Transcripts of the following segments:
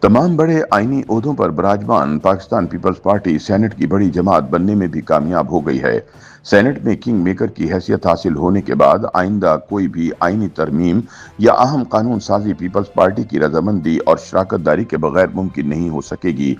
तमाम बड़े आईनी ओहदों पर विराजमान पाकिस्तान पीपल्स पार्टी सेनेट की बड़ी जमात बनने में भी कामयाब हो गई है। सेनेट में किंग मेकर की हैसियत हासिल होने के बाद आइंदा कोई भी आईनी तरमीम या अहम कानून साजी पीपल्स पार्टी की रजामंदी और शराकत दारी के बगैर मुमकिन नहीं हो सकेगी।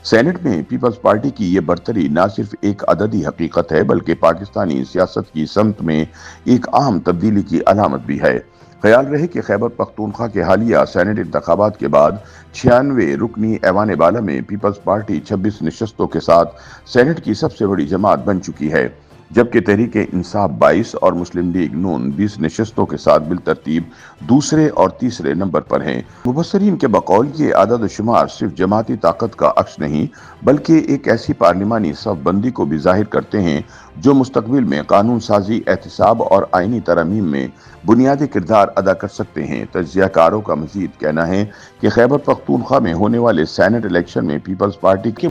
सेनेट में पीपल्स पार्टी की ये बरतरी न सिर्फ एक अददी हकीकत है बल्कि पाकिस्तानी सियासत की समत में एक अहम तब्दीली की अलामत भी है। ख्याल रहे कि खैबर पख्तूनख्वा के हालिया सेनेट इंतखाबात के बाद 96 रुकनी ऐवान बाला में पीपल्स पार्टी 26 नशस्तों के साथ सेनेट की सबसे बड़ी जमात बन चुकी है, जबकि तहरीक इंसाफ 22 और मुस्लिम लीग नून 20 नशस्तों के साथ बिलतरतीब दूसरे और तीसरे नंबर पर हैं। मुबस्सरीन के बकौल ये आदद शुमार सिर्फ जमाती ताकत का अक्स नहीं बल्कि एक ऐसी पार्लिमानी सफबंदी को भी जाहिर करते हैं जो मुस्तकबिल में कानून साजी, एहतिसाब और आईनी तरमीम में बुनियादी किरदार अदा कर सकते हैं। तज्जियाकारों का मजीद कहना है कि खैबर पख्तूनख्वा में होने वाले सेनेट इलेक्शन में पीपल्स पार्टी के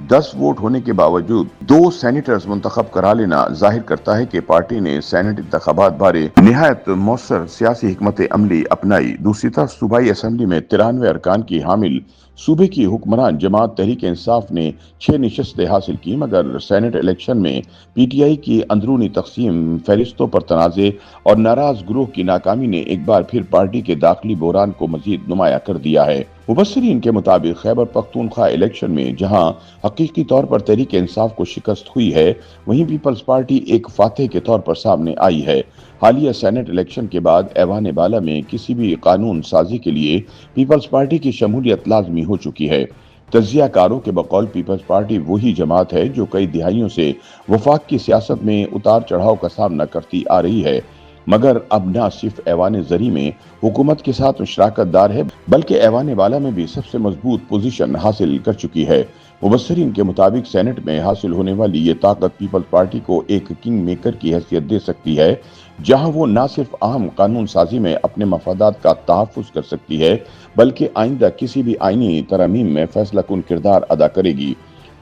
10 वोट होने के बावजूद 2 सेनेटर्स मुंतखब करा लेना जाहिर करता है कि पार्टी ने सेनेट इंतखाबात बारे निहायत मौसर सियासी हिकमत अमली अपनाई। दूसरी तरफ सूबाई असम्बली में 93 अरकान की हामिल सूबे की हुक्मरान जमात तहरीक इंसाफ ने 6 नशस्तें हासिल की, मगर सेनेट इलेक्शन में पीटीआई की अंदरूनी तकसीम, फहरिस्तों पर तनाज़े और नाराज ग्रोह की नाकामी ने एक बार फिर पार्टी के दाखिली बहरान को मजीद नुमाया कर दिया है। मुबस्सरीन के मुताबिक खैबर पख्तूनख्वा इलेक्शन में जहां हकीकी तौर पर तहरीक इंसाफ को शिकस्त हुई है, वहीं पीपल्स पार्टी एक फातेह के तौर पर सामने आई है। हालिया सेनेट इलेक्शन के बाद ऐवान बाला में किसी भी कानून साजी के लिए पीपल्स पार्टी की शमूलियत लाजमी हो चुकी है। तज्जियाकारों के बकौल पीपल्स पार्टी वही जमात है जो कई दिहाइयों से वफाक की सियासत में उतार चढ़ाव का सामना करती आ रही है, मगर अब न सिर्फ ऐवान ज़री में हुकूमत के साथ शराकत दार है बल्कि ऐवान बाला में भी सबसे मजबूत पोजीशन हासिल कर चुकी है। मुबस्सरीन के मुताबिक सेनेट में हासिल होने वाली ये ताकत पीपल्स पार्टी को एक किंग मेकर की हैसियत दे सकती है, जहां वो न सिर्फ अहम कानून साजी में अपने मफादात का तहफ़्फ़ुज़ कर सकती है बल्कि आइंदा किसी भी आईनी तरमीम में फैसला कुन किरदार अदा करेगी।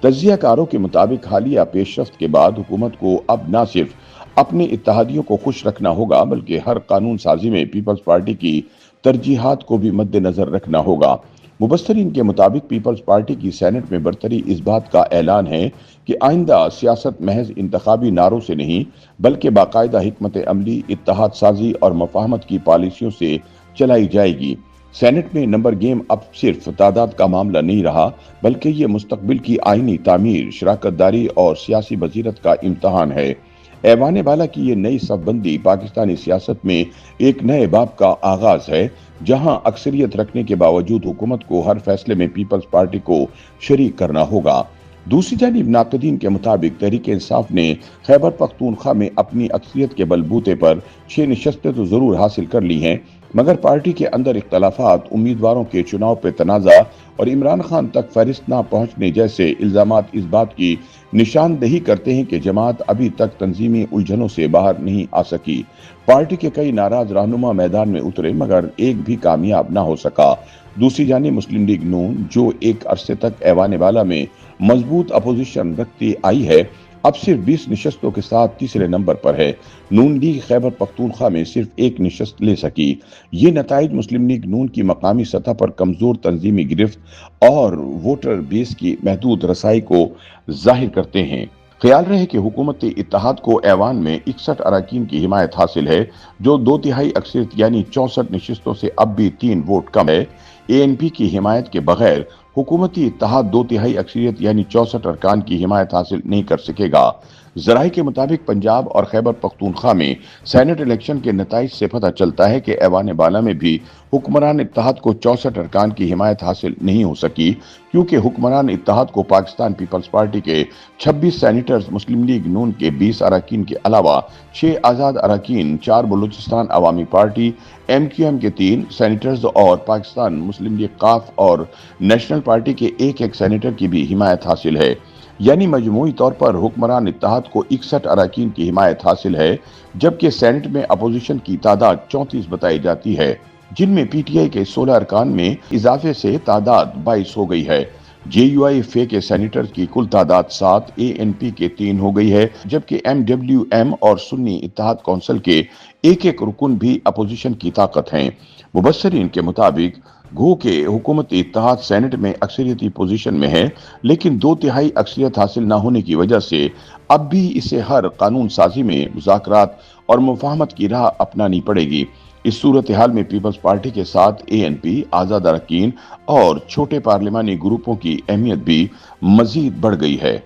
तज्जियाकारों के मुताबिक हालिया पेशरफ्त के बाद हुकूमत को अब न सिर्फ अपने इत्तेहादियों को खुश रखना होगा बल्कि हर कानून साजी में पीपल्स पार्टी की तरजीहात को भी मद्देनजर रखना होगा। मुबस्सरीन के मुताबिक पीपल्स पार्टी की सेनेट में बरतरी इस बात का ऐलान है कि आइंदा सियासत महज इंतखाबी नारों से नहीं बल्कि बाकायदा हिकमत अमली, इत्तेहाद साजी और मफाहमत की पॉलिसियों से चलाई जाएगी। सेनेट में नंबर गेम अब सिर्फ तादाद का मामला नहीं रहा बल्कि ये मुस्तकबिल की आईनी तामीर, शराकत दारी और सियासी बसीरत का इम्तहान है। ऐवान बाला की ये नई सफबंदी पाकिस्तानी सियासत में एक नए बाब का आगाज है, जहां अक्सरियत रखने के बावजूद हुकूमत को हर फैसले में पीपल्स पार्टी को शरीक करना होगा। दूसरी जानिब नाक़दीन के मुताबिक तहरीक इंसाफ ने खैबर पख्तूनख्वा में अपनी अक्सरियत के बलबूते पर 6 नशस्तें तो जरूर हासिल कर ली हैं, मगर पार्टी के अंदर इख्तलाफात, उम्मीदवारों के चुनाव पे तनाज़ा और इमरान खान तक फहरिस्त ना पहुंचने जैसे इल्जामात इस बात की निशानदेही करते हैं कि जमात अभी तक तंजीमी उलझनों से बाहर नहीं आ सकी। पार्टी के कई नाराज रहनुमा मैदान में उतरे मगर एक भी कामयाब ना हो सका। दूसरी जानिब मुस्लिम लीग नून, जो एक अरसे तक ऐवान बाला में मजबूत अपोजिशन रखती आई है, अब सिर्फ 20 नशस्तों के साथ तीसरे नंबर पर है। नून लीग खैबर पख्तूनख्वा में सिर्फ एक नशस्त ले सकी। ये नताइज मुस्लिम लीग नून की मकामी सतह पर कमजोर तंजीमी गिरफ्त और वोटर बेस की महदूद रसाई को जाहिर करते हैं। ख्याल रहे कि हुकूमत इत्तेहाद को ऐवान में 61 अरकान की हिमायत हासिल है, जो 2/3 अक्सरियत यानी 64 नशस्तों से अब भी 3 वोट कम है। एएनपी की हिमायत के बगैर हुकूमती इत्तेहाद 2/3 अक्सरियत यानी 64 अरकान की हिमायत हासिल नहीं कर सकेगा। ज़राए के मुताबिक पंजाब और खैबर पख्तूनख्वा में सेनेट इलेक्शन के नताइज से पता चलता है कि ऐवान बाला में भी हुक्मरान इत्तेहाद को 64 अरकान की हिमायत हासिल नहीं हो सकी, क्योंकि हुक्मरान इत्तेहाद को पाकिस्तान पीपल्स पार्टी के 26 सेनेटर्स, मुस्लिम लीग नून के 20 अरकान के अलावा 6 आज़ाद अरकान, 4 बलूचिस्तान अवामी पार्टी MQM के 3 सेनेटर्स और पाकिस्तान मुस्लिम लीग काफ और नेशनल पार्टी के एक सेनेटर की भी हिमायत हासिल है। यानी मजमूई तौर पर हुक्मरान इत्तेहाद को 61 अरकान की हिमायत हासिल है, जबकि सेनेट में अपोजिशन की तादाद 34 बताई जाती है, जिनमें पीटीआई के 16 अरकान में इजाफे से तादाद 22 हो गई है। JUIFA के सेनेटर की कुल तादाद 7, ANP के 3 हो गई है, जबकि MWM और सुन्नी इत्तेहाद कौंसिल के एक रुकन भी अपोजिशन की ताकत हैं। मुबस्सरीन के मुताबिक गो के हुकूमती इत्तेहाद सेनेट में अक्सरियती पोजीशन में है, लेकिन 2/3 अक्सरियत हासिल न होने की वजह से अब भी इसे हर कानून साजी में मुज़ाकरात और मुफाहमत की राह अपनानी पड़ेगी। इस सूरत हाल में पीपल्स पार्टी के साथ ANP, आज़ाद अरकान और छोटे पार्लिमानी ग्रुपों की अहमियत भी मजीद बढ़ गई है।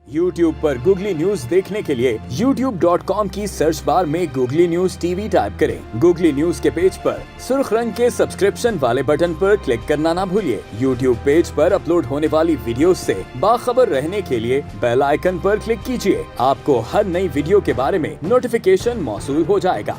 YouTube पर गूगली न्यूज देखने के लिए youtube.com की सर्च बार में गूगली न्यूज TV टाइप करें। गूगली न्यूज के पेज पर सुर्ख रंग के सब्सक्रिप्शन वाले बटन पर क्लिक करना ना भूलिए। YouTube पेज पर अपलोड होने वाली वीडियोस से बाखबर रहने के लिए बेल आइकन पर क्लिक कीजिए। आपको हर नई वीडियो के बारे में नोटिफिकेशन मौसूल हो जाएगा।